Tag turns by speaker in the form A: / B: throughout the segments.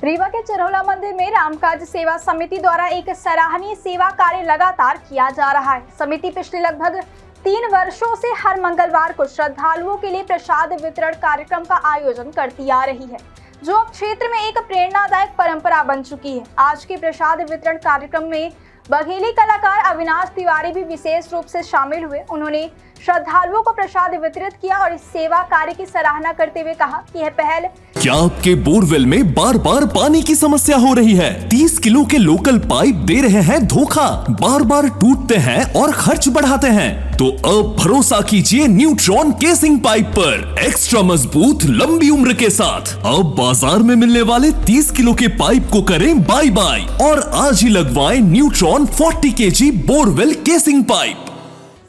A: रीवा के चिरौला मंदिर में रामकाज सेवा समिति द्वारा एक सराहनीय सेवा कार्य लगातार किया जा रहा है। समिति पिछले लगभग 3 वर्षों से हर मंगलवार को श्रद्धालुओं के लिए प्रसाद वितरण कार्यक्रम का आयोजन करती आ रही है, जो अब क्षेत्र में एक प्रेरणादायक परंपरा बन चुकी है। आज के प्रसाद वितरण कार्यक्रम में बघेली कलाकार अविनाश तिवारी भी विशेष रूप से शामिल हुए। उन्होंने श्रद्धालुओं को प्रसाद वितरित किया और इस सेवा कार्य की सराहना करते हुए कहा कि यह पहल।
B: क्या आपके बोरवेल में बार बार पानी की समस्या हो रही है? 30 किलो के लोकल पाइप दे रहे हैं धोखा, बार बार टूटते हैं और खर्च बढ़ाते हैं? तो अब भरोसा कीजिए न्यूट्रॉन केसिंग पाइप पर, एक्स्ट्रा मजबूत लंबी उम्र के साथ। अब बाजार में मिलने वाले 30 किलो के पाइप को करें बाय बाय और आज ही लगवाएं neutron 40 kg borewell casing pipe.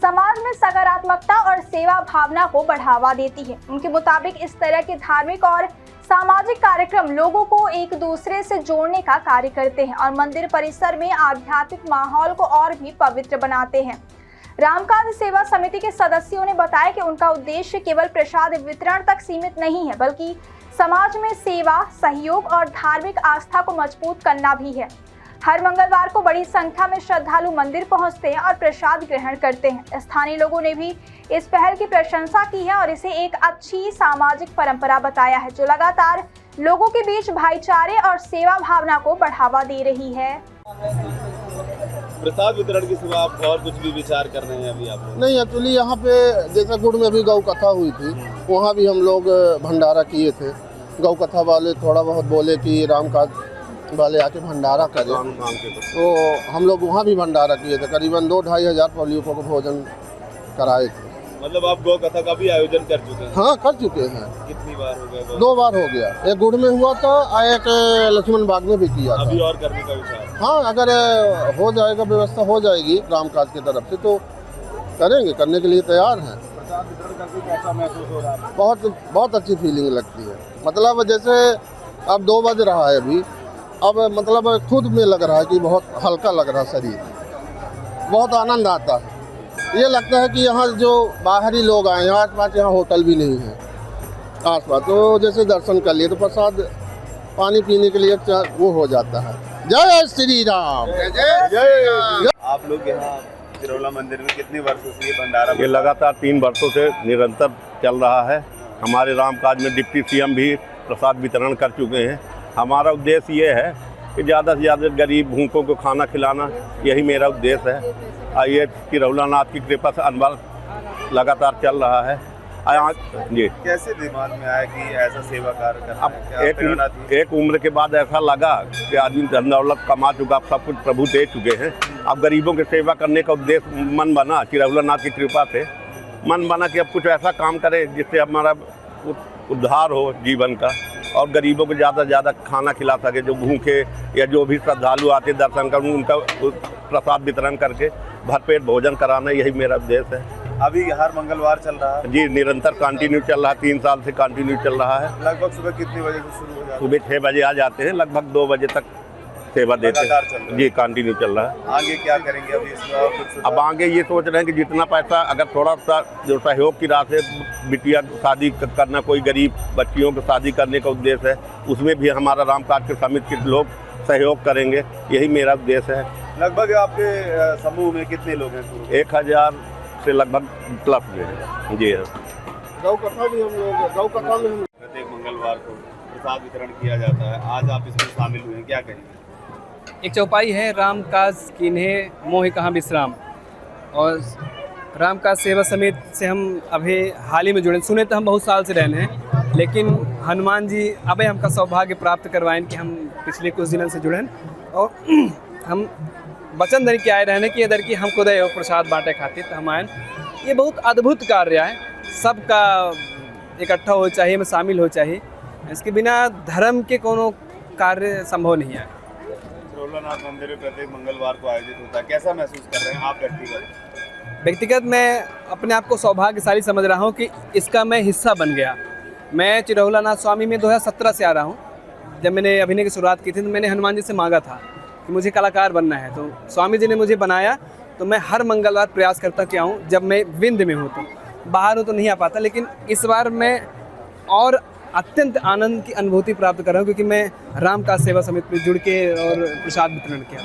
A: समाज में सकारात्मकता और सेवा भावना को बढ़ावा देती है। उनके मुताबिक इस तरह के धार्मिक और सामाजिक कार्यक्रम लोगों को एक दूसरे से जोड़ने का कार्य करते हैं और मंदिर परिसर में आध्यात्मिक माहौल को और भी पवित्र बनाते हैं। रामकाज सेवा समिति के सदस्यों ने बताया कि उनका उद्देश्य केवल प्रसाद वितरण तक सीमित नहीं है, बल्कि समाज में सेवा, सहयोग और धार्मिक आस्था को मजबूत करना भी है। हर मंगलवार को बड़ी संख्या में श्रद्धालु मंदिर पहुंचते हैं और प्रसाद ग्रहण करते हैं। स्थानीय लोगों ने भी इस पहल की प्रशंसा की है और इसे एक अच्छी सामाजिक परंपरा बताया है, जो लगातार लोगों के बीच भाईचारे और सेवा भावना को बढ़ावा दे रही है।
C: प्रसाद वितरण के सिवा आप और कुछ भी विचार कर रहे हैं अभी आप?
D: नहीं, एक्चुअली यहाँ पे जैसा गुड़ में भी गौ कथा हुई थी, वहाँ भी हम लोग भंडारा किए थे। गौ कथा वाले थोड़ा बहुत बोले कि रामकाज वाले आके भंडारा करें, तो हम लोग वहाँ भी भंडारा किए थे। करीबन 2-2.5 हज़ार पब्लिकों को भोजन कराए थे।
C: मतलब आप गौ कथा का भी आयोजन कर चुके हैं?
D: हाँ, कर चुके हैं।
C: कितनी बार हो गया?
D: 2 बार हो गया। एक गुड़ में हुआ था, एक लक्ष्मण बाग में भी किया था।
C: अभी और करने का विचार?
D: हाँ, अगर हो जाएगा, व्यवस्था हो जाएगी रामकाज की तरफ से, तो करेंगे, करने के लिए तैयार हैं।
C: प्रसाद वितरण करके कैसा महसूस हो रहा है?
D: बहुत अच्छी फीलिंग लगती है। मतलब जैसे अब 2 बज रहा है अभी, अब मतलब खुद में लग रहा है कि बहुत हल्का लग रहा है शरीर, बहुत आनंद आता है। ये लगता है कि यहाँ जो बाहरी लोग आए हैं, आसपास यहाँ होटल भी नहीं है आसपास, तो जैसे दर्शन कर लिए तो प्रसाद पानी पीने के लिए वो हो जाता है। जय श्री राम।
C: जय। आप लोग यहाँ चिरौला मंदिर में कितने वर्षों से ये भंडारा?
E: ये लगातार 3 वर्षों से निरंतर चल रहा है। हमारे रामकाज में डिप्टी सीएम भी प्रसाद वितरण कर चुके हैं। हमारा उद्देश्य ये है कि ज़्यादा से ज़्यादा गरीब भूखों को खाना खिलाना, यही मेरा उद्देश्य है। ये चिरौला नाथ की कृपा से अनवर लगातार चल रहा है। जी,
C: कैसे दिमाग में आया कि ऐसा सेवा कार्य करना?
E: अब एक उम्र के बाद ऐसा लगा कि आदमी धन दौलत कमा चुका, सब कुछ प्रभु दे चुके हैं। अब गरीबों की सेवा करने का उद्देश्य मन बना, चिरौला नाथ की कृपा से मन बना कि अब कुछ ऐसा काम करें जिससे हमारा उद्धार हो जीवन का और गरीबों को ज़्यादा से ज़्यादा खाना खिला सके। जो भूखे या जो भी श्रद्धालु आते दर्शन करने, उनका प्रसाद वितरण करके भरपेट भोजन कराना, यही मेरा उद्देश्य है।
C: अभी हर मंगलवार चल रहा है?
E: जी, निरंतर कंटिन्यू चल रहा है। 3 साल से कंटिन्यू चल रहा है।
C: लगभग सुबह कितने बजे से शुरू हो जाता है?
E: सुबह 6 बजे आ जाते हैं, लगभग 2 बजे तक सेवा देते हैं। जी, कंटिन्यू चल रहा है।
C: आगे क्या करेंगे अभी इसमें और कुछ?
E: अब आगे ये सोच रहे हैं कि जितना पैसा, अगर थोड़ा सा जो सहयोग की राह से बिटिया शादी करना, कोई गरीब बच्चियों को शादी करने का उद्देश्य है, उसमें भी हमारा रामकाज के समिति के लोग सहयोग करेंगे, यही मेरा उद्देश्य है।
C: लगभग आपके समूह में कितने लोग हैं?
E: 1000 से लगभग प्लस में है। जी हाँ।
D: गौ कथा भी हम लोग, गौ कथा में
C: प्रत्येक मंगलवार को प्रसाद वितरण किया जाता है। आज आप इसमें शामिल हुए हैं, क्या कहेंगे?
F: एक चौपाई है रामकाज किन्हें मोहि कहाँ विश्राम, और रामकाज सेवा समिति से हम अभी हाल ही में जुड़े। सुने तो हम बहुत साल से रहने हैं, लेकिन हनुमान जी अभी हमका सौभाग्य प्राप्त करवाएं कि हम पिछले कुछ दिनों से जुड़े हैं और हम वचन धन के आए रहने की इधर की हम खुद प्रसाद बांटे खाते तो हम आए। ये बहुत अद्भुत कार्य है, सबका इकट्ठा हो चाहिए, में शामिल हो चाहिए। इसके बिना धर्म के कोनो कार्य संभव नहीं है।
C: चिरौला नाथ मंदिर में प्रत्येक मंगलवार को आयोजित होता है, कैसा महसूस कर रहे हैं आप
F: व्यक्तिगत? मैं अपने आप को सौभाग्यशाली समझ रहा हूँ कि इसका मैं हिस्सा बन गया। मैं चिरौला नाथ स्वामी में 2017 से आ रहा हूँ। जब मैंने अभिनय की शुरुआत की थी तो मैंने हनुमान जी से मांगा था कि मुझे कलाकार बनना है, तो स्वामी जी ने मुझे बनाया। तो मैं हर मंगलवार प्रयास करता क्या हूँ, जब मैं विंध्य में हूँ तो बाहर हूँ तो नहीं आ पाता, लेकिन इस बार मैं और अत्यंत आनंद की अनुभूति प्राप्त कर रहा हूँ, क्योंकि मैं राम काज सेवा समिति में जुड़ के और प्रसाद वितरण किया।